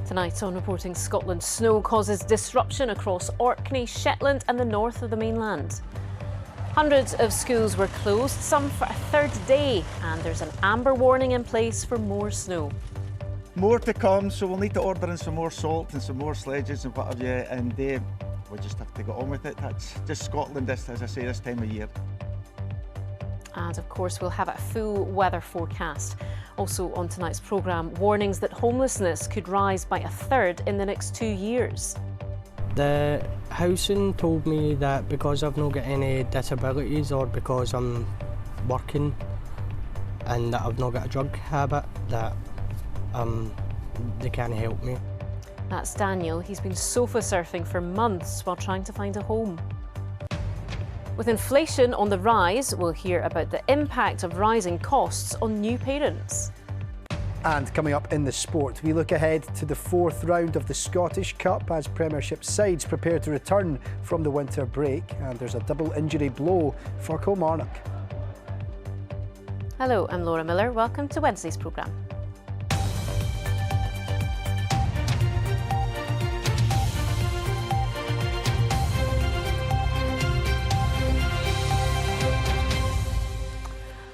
Tonight on Reporting Scotland, snow causes disruption across Orkney, Shetland and the north of the mainland. Hundreds of schools were closed, some for a third day, and there's an amber warning in place for more snow. More to come, so we'll need to order in some more salt and some more sledges and what have you, and we'll just have to get on with it. That's just Scotland, as I say, this time of year. And of course, we'll have a full weather forecast. Also on tonight's programme, warnings that homelessness could rise by a third in the next 2 years. The housing told me that because I've not got any disabilities or because I'm working and that I've not got a drug habit, that they can't help me. That's Daniel. He's been sofa surfing for months while trying to find a home. With inflation on the rise, we'll hear about the impact of rising costs on new parents. And coming up in the sport, we look ahead to the fourth round of the Scottish Cup as Premiership sides prepare to return from the winter break. And there's a double injury blow for Kilmarnock. Hello, I'm Laura Miller. Welcome to Wednesday's programme.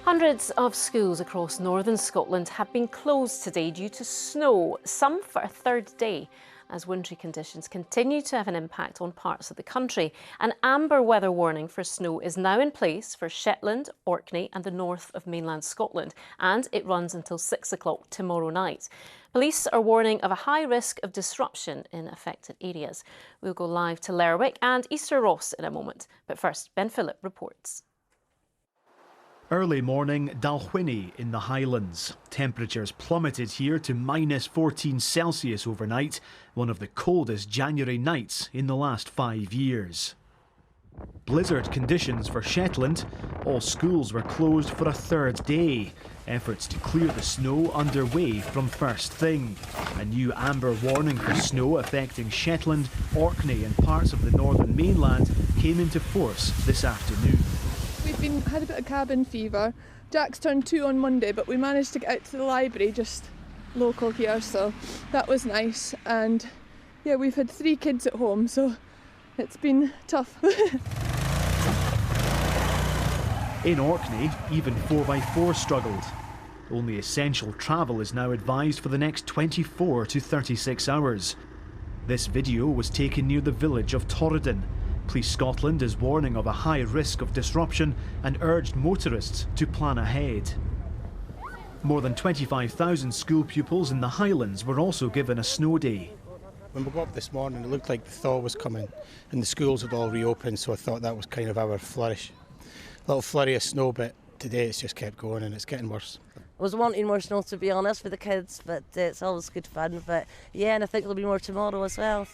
Hundreds of schools across northern Scotland have been closed today due to snow, some for a third day, as wintry conditions continue to have an impact on parts of the country. An amber weather warning for snow is now in place for Shetland, Orkney and the north of mainland Scotland, and it runs until 6 o'clock tomorrow night. Police are warning of a high risk of disruption in affected areas. We'll go live to Lerwick and Easter Ross in a moment, but first, Ben Phillip reports. Early morning, Dalwhinnie in the Highlands. Temperatures plummeted here to -14 C overnight, one of the coldest January nights in the last 5 years. Blizzard conditions for Shetland. All schools were closed for a third day. Efforts to clear the snow underway from first thing. A new amber warning for snow affecting Shetland, Orkney and parts of the northern mainland came into force this afternoon. We've had a bit of cabin fever. Jack's turned 2 on Monday, but we managed to get out to the library just local here, so that was nice. And yeah, we've had 3 kids at home, so it's been tough. In Orkney, even 4x4 struggled. Only essential travel is now advised for the next 24 to 36 hours. This video was taken near the village of Torridon. Police Scotland is warning of a high risk of disruption and urged motorists to plan ahead. More than 25,000 school pupils in the Highlands were also given a snow day. When we got up this morning, it looked like the thaw was coming and the schools had all reopened, so I thought that was kind of our flourish. A little flurry of snow, but today it's just kept going and it's getting worse. I was wanting more snow, to be honest, for the kids, but it's always good fun. But yeah, and I think there'll be more tomorrow as well.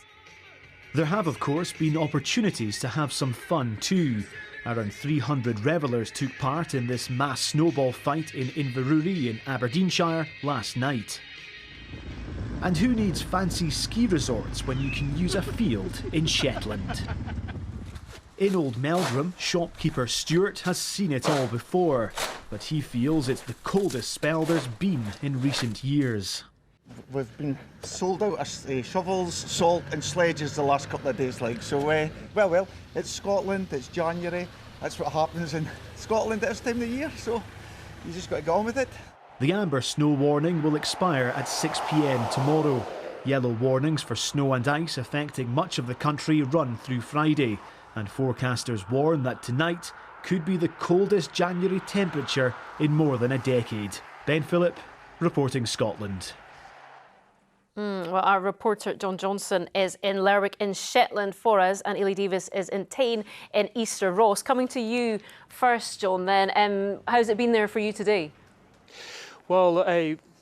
There have, of course, been opportunities to have some fun too. Around 300 revellers took part in this mass snowball fight in Inverurie in Aberdeenshire last night. And who needs fancy ski resorts when you can use a field in Shetland? In Old Meldrum, shopkeeper Stuart has seen it all before, but he feels it's the coldest spell there's been in recent years. We've been sold out of shovels, salt and sledges the last couple of days, so well, it's Scotland, it's January, that's what happens in Scotland at this time of the year, so you just got to get on with it. The amber snow warning will expire at 6 p.m. tomorrow. Yellow warnings for snow and ice affecting much of the country run through Friday, and forecasters warn that tonight could be the coldest January temperature in more than a decade. Ben Phillip, Reporting Scotland. Well, our reporter John Johnson is in Lerwick in Shetland for us, and Ailey Davis is in Tain in Easter Ross. Coming to you first, John, then. How's it been there for you today? Well,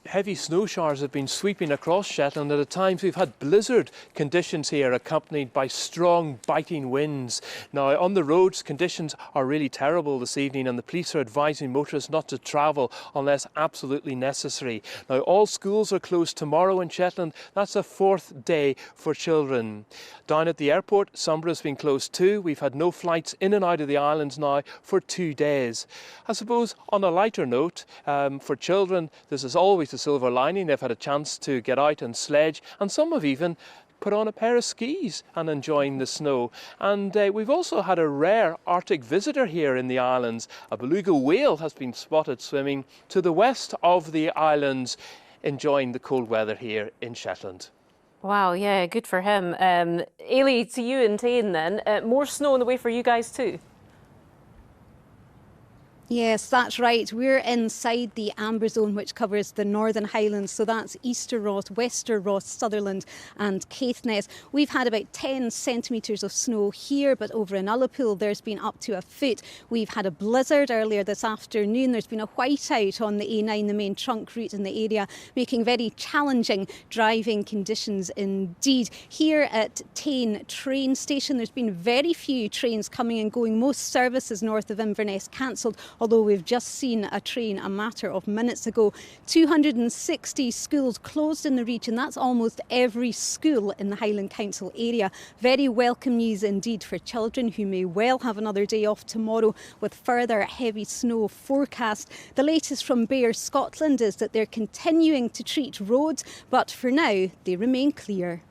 heavy snow showers have been sweeping across Shetland. At times we've had blizzard conditions here accompanied by strong biting winds. Now on the roads conditions are really terrible this evening and the police are advising motorists not to travel unless absolutely necessary. Now all schools are closed tomorrow in Shetland. That's a 4th day for children. Down at the airport, Sombre's been closed too. We've had no flights in and out of the islands now for 2 days. I suppose on a lighter note, for children this is always the silver lining. They've had a chance to get out and sledge, and some have even put on a pair of skis and enjoying the snow. And we've also had a rare Arctic visitor here in the islands. A beluga whale has been spotted swimming to the west of the islands, enjoying the cold weather here in Shetland. Wow, yeah, good for him. Ailey, to you in Tain then, more snow on the way for you guys too? Yes, that's right. We're inside the amber zone, which covers the Northern Highlands. So that's Easter Ross, Wester Ross, Sutherland and Caithness. We've had about 10 centimetres of snow here, but over in Ullapool, there's been up to a foot. We've had a blizzard earlier this afternoon. There's been a whiteout on the A9, the main trunk route in the area, making very challenging driving conditions indeed. Here at Tain train station, there's been very few trains coming and going. Most services north of Inverness cancelled, although we've just seen a train a matter of minutes ago. 260 schools closed in the region. That's almost every school in the Highland Council area. Very welcome news indeed for children who may well have another day off tomorrow with further heavy snow forecast. The latest from Baird's Scotland is that they're continuing to treat roads, but for now they remain clear.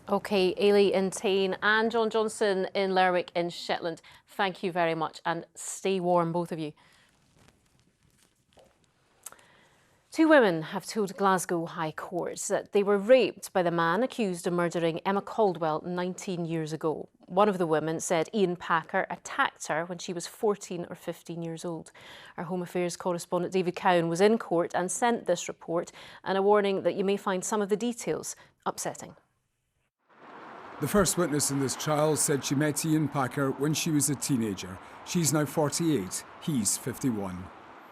OK, Ailey in Tain and John Johnson in Lerwick in Shetland. Thank you very much and stay warm, both of you. Two women have told Glasgow High Court that they were raped by the man accused of murdering Emma Caldwell 19 years ago. One of the women said Ian Packer attacked her when she was 14 or 15 years old. Our Home Affairs correspondent David Cowan was in court and sent this report, and a warning that you may find some of the details upsetting. The first witness in this trial said she met Ian Packer when she was a teenager. She's now 48, he's 51.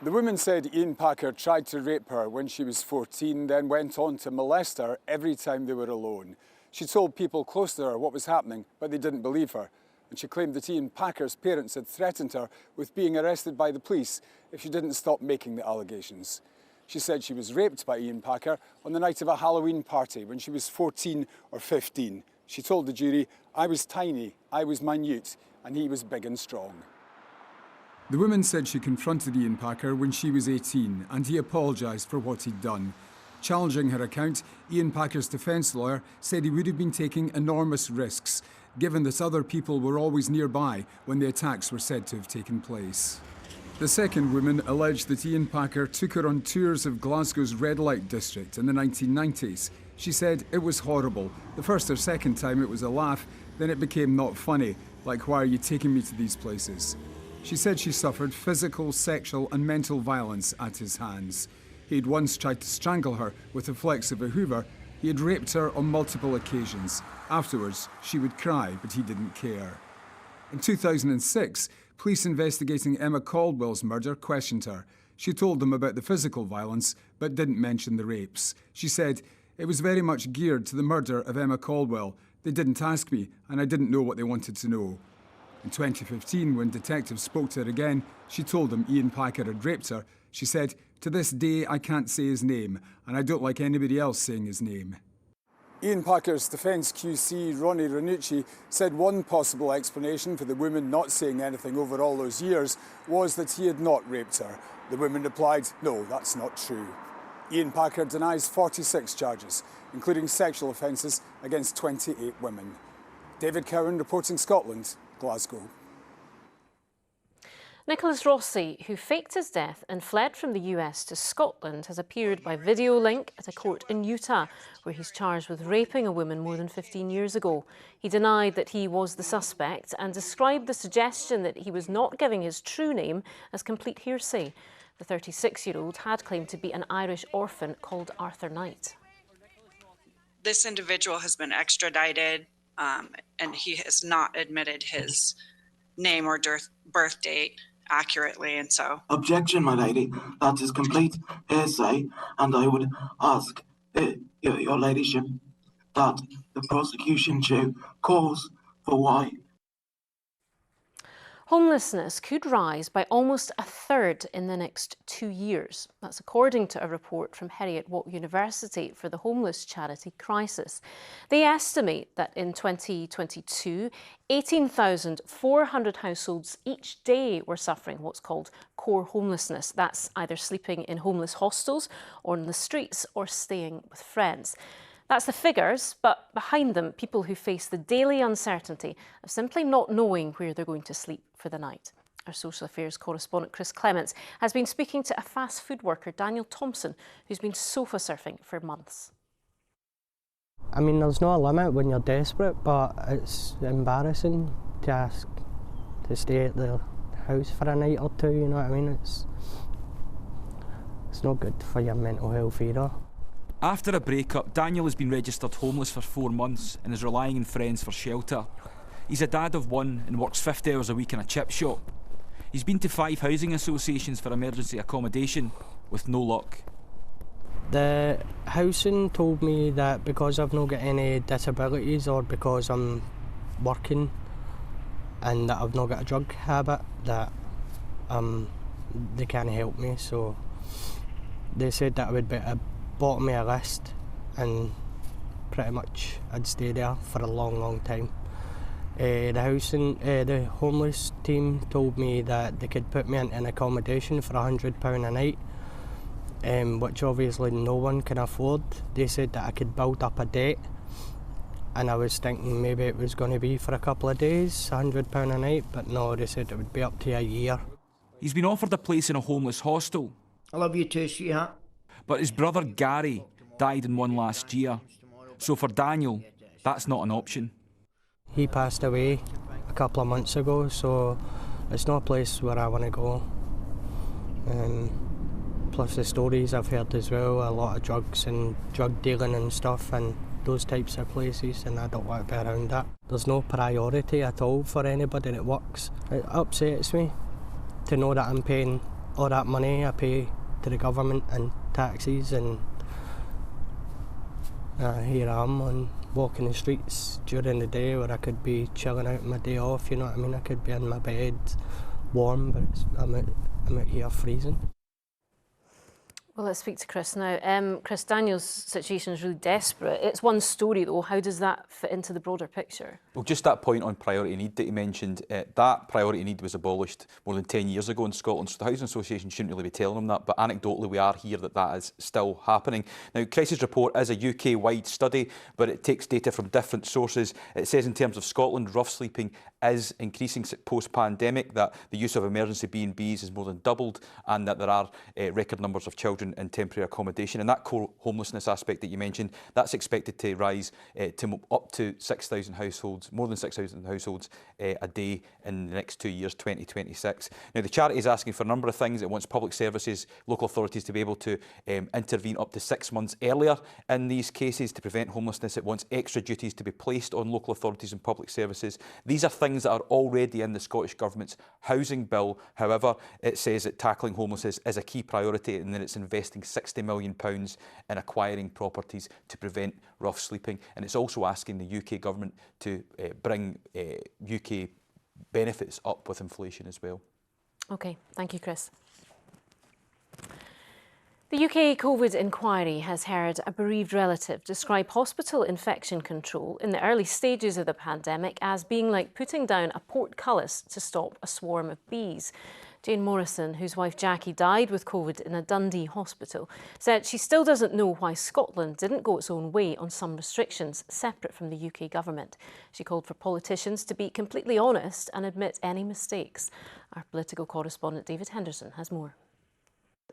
The woman said Ian Packer tried to rape her when she was 14, then went on to molest her every time they were alone. She told people close to her what was happening, but they didn't believe her. And she claimed that Ian Packer's parents had threatened her with being arrested by the police if she didn't stop making the allegations. She said she was raped by Ian Packer on the night of a Halloween party when she was 14 or 15. She told the jury, "I was tiny, I was minute, and he was big and strong." The woman said she confronted Ian Packer when she was 18 and he apologised for what he'd done. Challenging her account, Ian Packer's defence lawyer said he would have been taking enormous risks, given that other people were always nearby when the attacks were said to have taken place. The second woman alleged that Ian Packer took her on tours of Glasgow's red light district in the 1990s. She said it was horrible. The first or second time it was a laugh, then it became not funny, like why are you taking me to these places? She said she suffered physical, sexual and mental violence at his hands. He'd once tried to strangle her with the flex of a hoover. He had raped her on multiple occasions. Afterwards, she would cry, but he didn't care. In 2006, police investigating Emma Caldwell's murder questioned her. She told them about the physical violence, but didn't mention the rapes. She said, "It was very much geared to the murder of Emma Caldwell. They didn't ask me, and I didn't know what they wanted to know." In 2015, when detectives spoke to her again, she told them Ian Packer had raped her. She said, "To this day, I can't say his name, and I don't like anybody else saying his name." Ian Packer's defence QC, Ronnie Ranucci, said one possible explanation for the woman not saying anything over all those years was that he had not raped her. The woman replied, "No, that's not true." Ian Packer denies 46 charges, including sexual offences against 28 women. David Cowan, reporting Scotland, Glasgow. Nicholas Rossi, who faked his death and fled from the US to Scotland, has appeared by video link at a court in Utah, where he's charged with raping a woman more than 15 years ago. He denied that he was the suspect and described the suggestion that he was not giving his true name as complete hearsay. The 36-year-old had claimed to be an Irish orphan called Arthur Knight. This individual has been extradited, and he has not admitted his name or birth date accurately, and so... Objection, my lady. That is complete hearsay, and I would ask your ladyship that the prosecution show cause for why. Homelessness could rise by almost a third in the next 2 years. That's according to a report from Heriot-Watt University for the homeless charity Crisis. They estimate that in 2022, 18,400 households each day were suffering what's called core homelessness. That's either sleeping in homeless hostels or on the streets or staying with friends. That's the figures, but behind them, people who face the daily uncertainty of simply not knowing where they're going to sleep for the night. Our social affairs correspondent Chris Clements has been speaking to a fast food worker, Daniel Thompson, who's been sofa surfing for months. I mean, there's no limit when you're desperate, but it's embarrassing to ask to stay at the house for a night or two, you know what I mean? It's not good for your mental health either. After a breakup, Daniel has been registered homeless for 4 months and is relying on friends for shelter. He's a dad of one and works 50 hours a week in a chip shop. He's been to 5 housing associations for emergency accommodation, with no luck. The housing told me that because I've not got any disabilities or because I'm working and that I've not got a drug habit, that they can't help me, so they said that I would be at the bottom of a list and pretty much I'd stay there for a long time. The homeless team told me that they could put me into an accommodation for £100 a night, which obviously no one can afford. They said that I could build up a debt, and I was thinking maybe it was going to be for a couple of days, £100 a night, but no, they said it would be up to a year. He's been offered a place in a homeless hostel. I love you too, sweetheart. But his brother Gary died in one last year. So for Daniel, that's not an option. He passed away a couple of months ago, so it's not a place where I want to go. Plus the stories I've heard as well, a lot of drugs and drug dealing and stuff and those types of places, and I don't want to be around that. There's no priority at all for anybody that works. It upsets me to know that I'm paying all that money I pay to the government and taxes, and here I am walking the streets during the day where I could be chilling out my day off, you know what I mean? I could be in my bed warm, but I'm out here freezing. Well, let's speak to Chris now. Chris, Daniel's situation is really desperate. It's one story though. How does that fit into the broader picture? Well, just that point on priority need that you mentioned, that priority need was abolished more than 10 years ago in Scotland, so the Housing Association shouldn't really be telling them that, but anecdotally we are here that is still happening. Now, Crisis Report is a UK-wide study, but it takes data from different sources. It says in terms of Scotland, rough sleeping is increasing post-pandemic, that the use of emergency B&Bs has more than doubled, and that there are record numbers of children in temporary accommodation. And that core homelessness aspect that you mentioned, that's expected to rise to up to 6,000 households, more than 6,000 households a day in the next 2 years, 2026. Now, the charity is asking for a number of things. It wants public services, local authorities to be able to intervene up to 6 months earlier in these cases to prevent homelessness. It wants extra duties to be placed on local authorities and public services. These are things that are already in the Scottish Government's housing bill. However, it says that tackling homelessness is a key priority, and that it's investing £60 million in acquiring properties to prevent rough sleeping. And it's also asking the UK Government to bring UK benefits up with inflation as well. OK, thank you, Chris. The UK COVID inquiry has heard a bereaved relative describe hospital infection control in the early stages of the pandemic as being like putting down a portcullis to stop a swarm of bees. Jane Morrison, whose wife Jackie died with COVID in a Dundee hospital, said she still doesn't know why Scotland didn't go its own way on some restrictions separate from the UK government. She called for politicians to be completely honest and admit any mistakes. Our political correspondent David Henderson has more.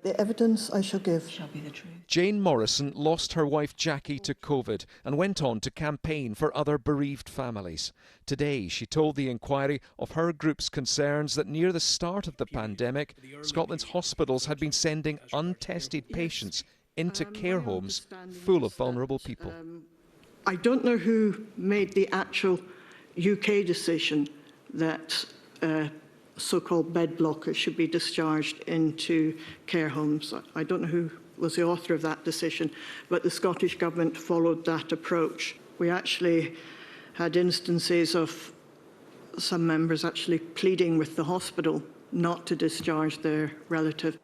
The evidence I shall give shall be the truth. Jane Morrison lost her wife Jackie to COVID and went on to campaign for other bereaved families. Today, she told the inquiry of her group's concerns that near the start of the pandemic, Scotland's hospitals had been sending untested patients into care homes full of vulnerable people. I don't know who made the actual UK decision that so-called bed blockers should be discharged into care homes. I don't know who was the author of that decision, but the Scottish Government followed that approach. We actually had instances of some members actually pleading with the hospital not to discharge their relative.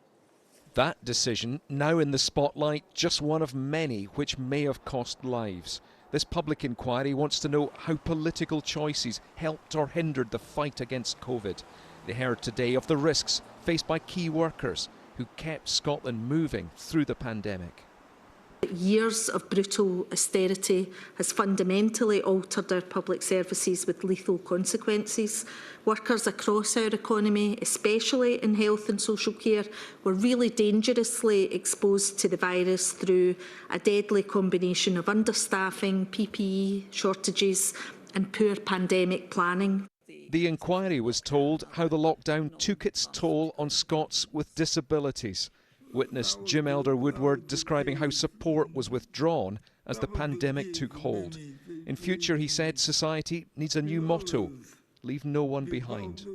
That decision, now in the spotlight, just one of many which may have cost lives. This public inquiry wants to know how political choices helped or hindered the fight against COVID. They heard today of the risks faced by key workers who kept Scotland moving through the pandemic. Years of brutal austerity has fundamentally altered our public services with lethal consequences. Workers across our economy, especially in health and social care, were really dangerously exposed to the virus through a deadly combination of understaffing, PPE shortages and poor pandemic planning. The inquiry was told how the lockdown took its toll on Scots with disabilities. Witness Jim Elder-Woodward describing how support was withdrawn as the pandemic took hold. In future, he said, society needs a new motto: leave no one behind.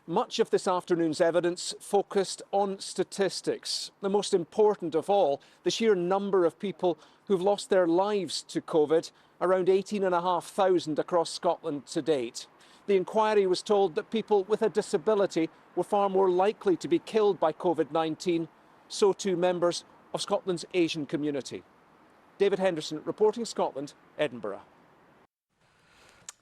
Much of this afternoon's evidence focused on statistics. The most important of all, the sheer number of people who've lost their lives to COVID, around 18,500 across Scotland to date. The inquiry was told that people with a disability were far more likely to be killed by COVID-19, so too members of Scotland's Asian community. David Henderson, reporting Scotland, Edinburgh.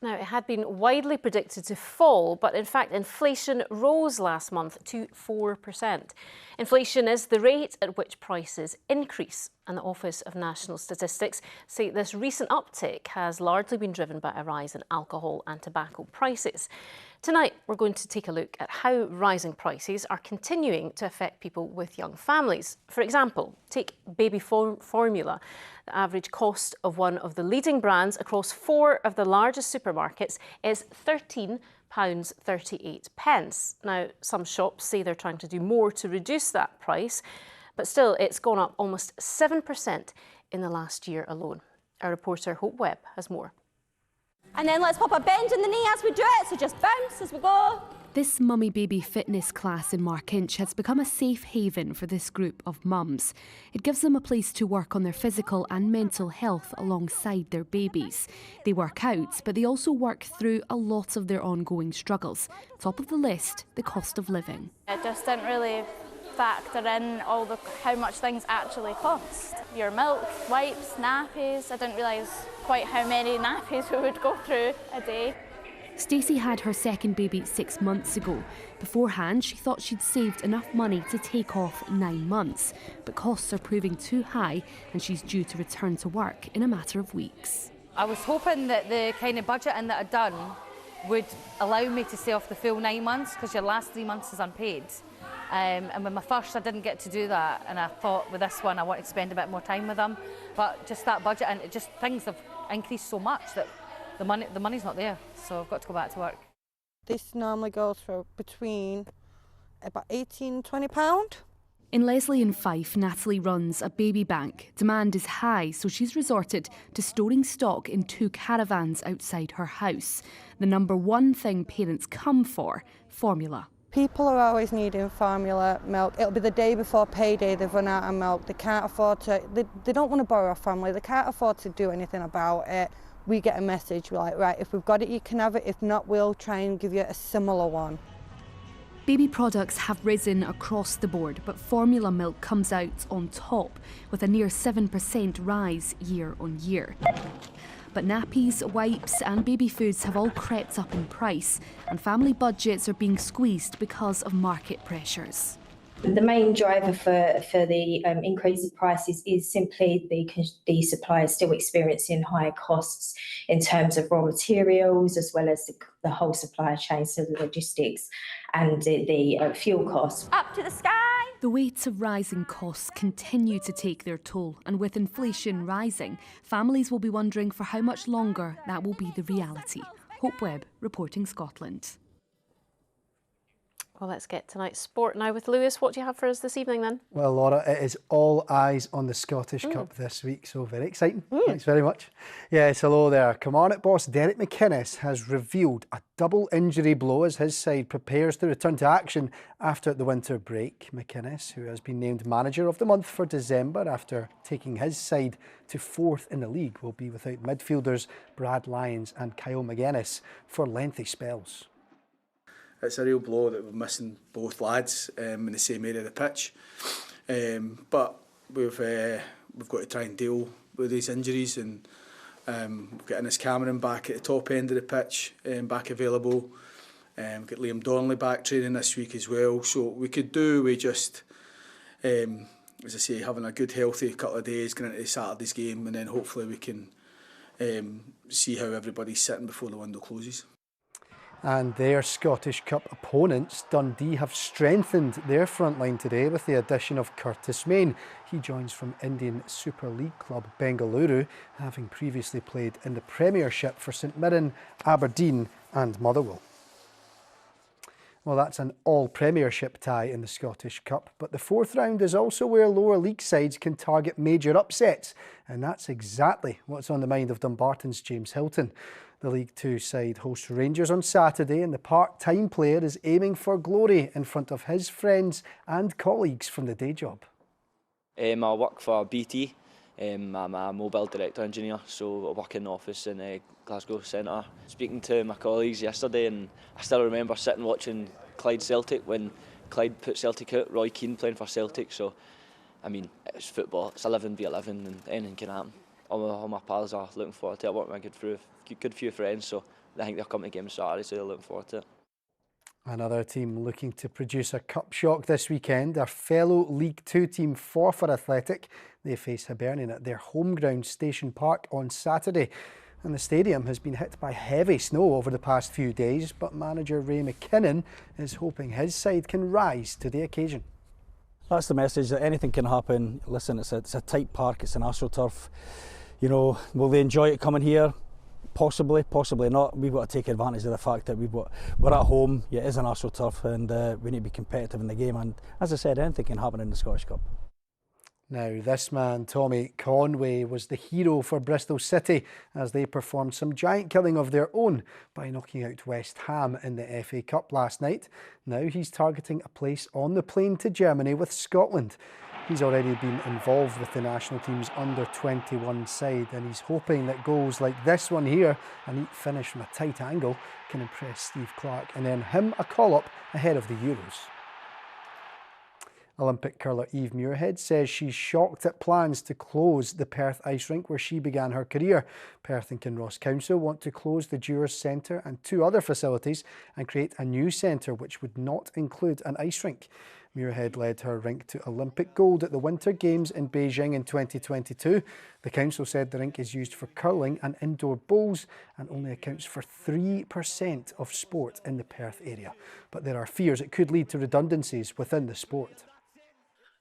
Now, it had been widely predicted to fall, but in fact, inflation rose last month to 4%. Inflation is the rate at which prices increase, and the Office of National Statistics say this recent uptick has largely been driven by a rise in alcohol and tobacco prices. Tonight, we're going to take a look at how rising prices are continuing to affect people with young families. For example, take baby formula. The average cost of one of the leading brands across 4 of the largest supermarkets is £13.38. Now, some shops say they're trying to do more to reduce that price, but still it's gone up almost 7% in the last year alone. Our reporter Hope Webb has more. And then let's pop a bend in the knee as we do it, so just bounce as we go. This mummy baby fitness class in Markinch has become a safe haven for this group of mums. It gives them a place to work on their physical and mental health alongside their babies. They work out, but they also work through a lot of their ongoing struggles. Top of the list, the cost of living. I just didn't really factor in how much things actually cost. Your milk, wipes, nappies. I didn't realise quite how many nappies we would go through a day. Stacey had her second baby 6 months ago. Beforehand, she thought she'd saved enough money to take off 9 months, but costs are proving too high and she's due to return to work in a matter of weeks. I was hoping that the kind of budgeting that I'd done would allow me to stay off the full 9 months, because your last 3 months is unpaid. And with my first, I didn't get to do that, and I thought with this one I want to spend a bit more time with them. But just that budget, and things have increased so much that the money's not there, so I've got to go back to work. This normally goes for between about £18–20. In Leslie and Fife, Natalie runs a baby bank. Demand is high, so she's resorted to storing stock in 2 caravans outside her house. The number one thing parents come for: formula. People are always needing formula, milk. It'll be the day before payday, they've run out of milk. They can't afford to, they don't want to borrow a family, they can't afford to do anything about it. We get a message, we're like, right, if we've got it, you can have it. If not, we'll try and give you a similar one. Baby products have risen across the board, but formula milk comes out on top with a near 7% rise year on year. But nappies, wipes and baby foods have all crept up in price, and family budgets are being squeezed because of market pressures. The main driver for the increase in prices is simply the suppliers still experiencing higher costs in terms of raw materials, as well as the whole supply chain, so the logistics and the fuel costs. Up to the sky! The weight of rising costs continue to take their toll, and with inflation rising, families will be wondering for how much longer that will be the reality. Hope Webb, reporting Scotland. Well, let's get tonight's sport now with Lewis. What do you have for us this evening then? Well, Laura, it is all eyes on the Scottish Cup this week, so very exciting. Thanks very much. Yes, hello there. Kilmarnock boss Derek McInnes has revealed a double injury blow as his side prepares to return to action after the winter break. McInnes, who has been named Manager of the Month for December after taking his side to 4th in the league, will be without midfielders Brad Lyons and Kyle McGuinness for lengthy spells. It's a real blow that we're missing both lads in the same area of the pitch. But we've got to try and deal with these injuries, and we've got Innes Cameron back at the top end of the pitch, back available. We've got Liam Donnelly back training this week as well. So we could do with just, as I say, having a good healthy couple of days going into Saturday's game, and then hopefully we can see how everybody's sitting before the window closes. And their Scottish Cup opponents, Dundee, have strengthened their front line today with the addition of Curtis Main. He joins from Indian Super League club Bengaluru, having previously played in the Premiership for St Mirren, Aberdeen and Motherwell. Well, that's an all-Premiership tie in the Scottish Cup, but the 4th round is also where lower league sides can target major upsets, and that's exactly what's on the mind of Dumbarton's James Hilton. The League Two side hosts Rangers on Saturday, and the part-time player is aiming for glory in front of his friends and colleagues from the day job. I work for BT. I'm a mobile director engineer, so I work in the office in Glasgow Centre. Speaking to my colleagues yesterday, and I still remember sitting watching Clyde Celtic when Clyde put Celtic out, Roy Keane playing for Celtic. So, I mean, it's football, it's 11v11 and anything can happen. All my pals are looking forward to it. I work with a good few friends, so I think they'll come to the game Saturday, so they're looking forward to it. Another team looking to produce a cup shock this weekend, our fellow League Two team Forfar Athletic. They face Hibernian at their home ground Station Park on Saturday. And the stadium has been hit by heavy snow over the past few days, but manager Ray McKinnon is hoping his side can rise to the occasion. That's the message, that anything can happen. Listen, it's a tight park, it's an AstroTurf. You know, will they enjoy it coming here? Possibly, possibly not. We've got to take advantage of the fact that we're at home. Yeah, it is an AstroTurf, and we need to be competitive in the game. And as I said, anything can happen in the Scottish Cup. Now, this man, Tommy Conway, was the hero for Bristol City as they performed some giant killing of their own by knocking out West Ham in the FA Cup last night. Now he's targeting a place on the plane to Germany with Scotland. He's already been involved with the national team's under-21 side, and he's hoping that goals like this one here, a neat finish from a tight angle, can impress Steve Clarke and earn him a call-up ahead of the Euros. Olympic curler Eve Muirhead says she's shocked at plans to close the Perth ice rink where she began her career. Perth and Kinross Council want to close the Dewars Centre and 2 other facilities and create a new centre which would not include an ice rink. Muirhead led her rink to Olympic gold at the Winter Games in Beijing in 2022. The council said the rink is used for curling and indoor bowls and only accounts for 3% of sport in the Perth area. But there are fears it could lead to redundancies within the sport.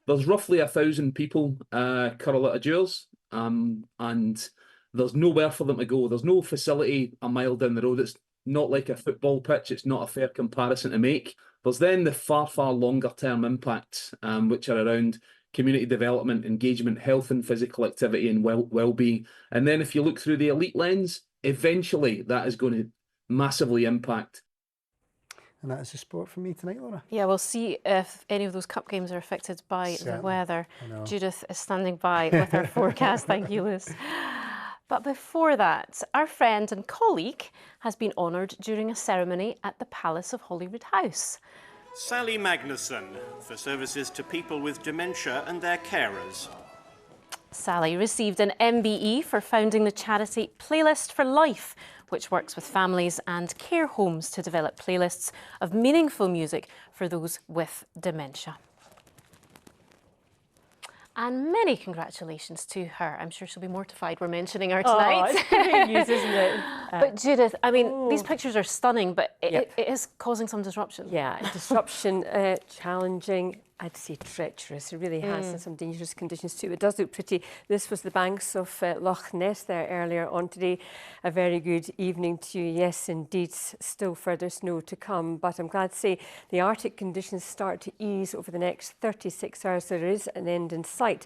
There's roughly 1,000 people curl at a Dewars, and there's nowhere for them to go. There's no facility a mile down the road. It's not like a football pitch. It's not a fair comparison to make. There's then the far, far longer term impacts, which are around community development, engagement, health and physical activity and well-being. And then if you look through the elite lens, eventually that is going to massively impact. And that is the sport for me tonight, Laura. Yeah, we'll see if any of those cup games are affected by the weather. Judith is standing by with her forecast. Thank you, Liz. But before that, our friend and colleague has been honoured during a ceremony at the Palace of Holyrood House. Sally Magnuson for services to people with dementia and their carers. Sally received an MBE for founding the charity Playlist for Life, which works with families and care homes to develop playlists of meaningful music for those with dementia. And many congratulations to her. I'm sure she'll be mortified we're mentioning her tonight. Oh, it's great news, isn't it? But Judith, I mean, these pictures are stunning, but it is causing some disruption. Yeah, disruption, challenging. I'd say treacherous. It really has, and some dangerous conditions too. It does look pretty. This was the banks of Loch Ness there earlier on today. A very good evening to you. Yes, indeed, still further snow to come. But I'm glad to say the Arctic conditions start to ease over the next 36 hours. There is an end in sight.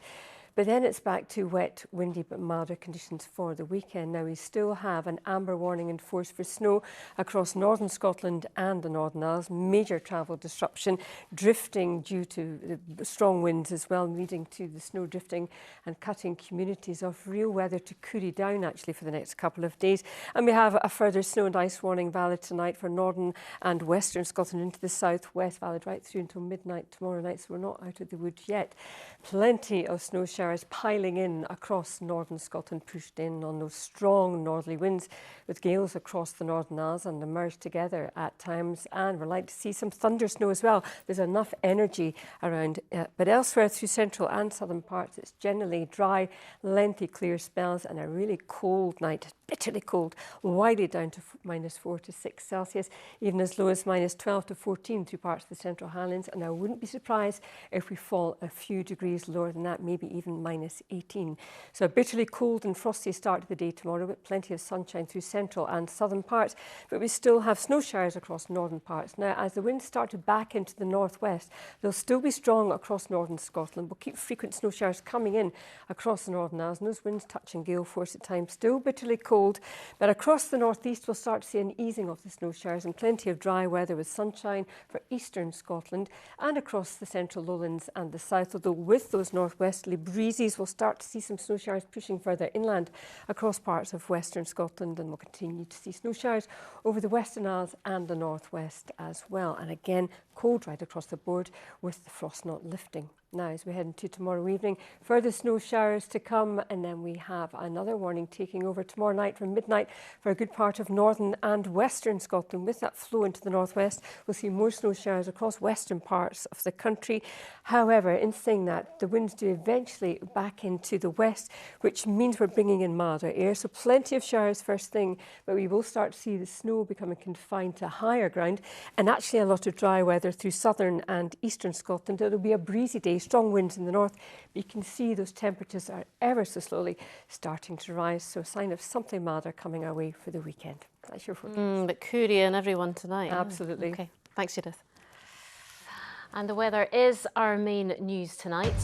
But then it's back to wet, windy but milder conditions for the weekend. Now we still have an amber warning in force for snow across northern Scotland and the Northern Isles. Major travel disruption, drifting due to the strong winds as well, leading to the snow drifting and cutting communities off. Real weather to cool down actually for the next couple of days. And we have a further snow and ice warning valid tonight for northern and western Scotland into the southwest, valid right through until midnight tomorrow night. So we're not out of the wood yet. Plenty of snow showers piling in across northern Scotland, pushed in on those strong northerly winds with gales across the Northern Isles and emerge together at times. And we're likely to see some thunder snow as well. There's enough energy around. But elsewhere through central and southern parts, it's generally dry, lengthy clear spells and a really cold night. Bitterly cold, widely down to -4 to 6 Celsius, even as low as -12 to 14 through parts of the Central Highlands. And I wouldn't be surprised if we fall a few degrees lower than that, maybe even -18. So a bitterly cold and frosty start to the day tomorrow, with plenty of sunshine through central and southern parts. But we still have snow showers across northern parts. Now, as the winds start to back into the northwest, they'll still be strong across northern Scotland. We'll keep frequent snow showers coming in across the Northern Isles, and those winds touching gale force at times. Still bitterly cold. But across the northeast, we'll start to see an easing of the snow showers and plenty of dry weather with sunshine for eastern Scotland and across the central lowlands and the south. Although with those northwesterly breezes, we'll start to see some snow showers pushing further inland across parts of western Scotland, and we'll continue to see snow showers over the Western Isles and the northwest as well. And again, cold right across the board with the frost not lifting. Now, as we head into tomorrow evening, further snow showers to come, and then we have another warning taking over tomorrow night from midnight for a good part of northern and western Scotland. With that flow into the northwest, we'll see more snow showers across western parts of the country. However, in saying that, the winds do eventually back into the west, which means we're bringing in milder air. So plenty of showers first thing, but we will start to see the snow becoming confined to higher ground, and actually a lot of dry weather through southern and eastern Scotland. It'll be a breezy day. Strong winds in the north, but you can see those temperatures are ever so slowly starting to rise, so a sign of something milder coming our way for the weekend. That's your forecast. But Coorie and everyone tonight. Absolutely. Okay, thanks Judith. And the weather is our main news tonight.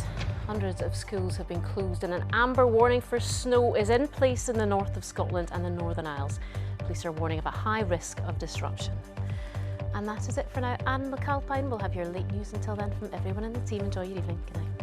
Hundreds of schools have been closed and an amber warning for snow is in place in the north of Scotland and the Northern Isles. Police are warning of a high risk of disruption. And that is it for now. Anne McAlpine will have your late news until then from everyone in the team. Enjoy your evening. Good night.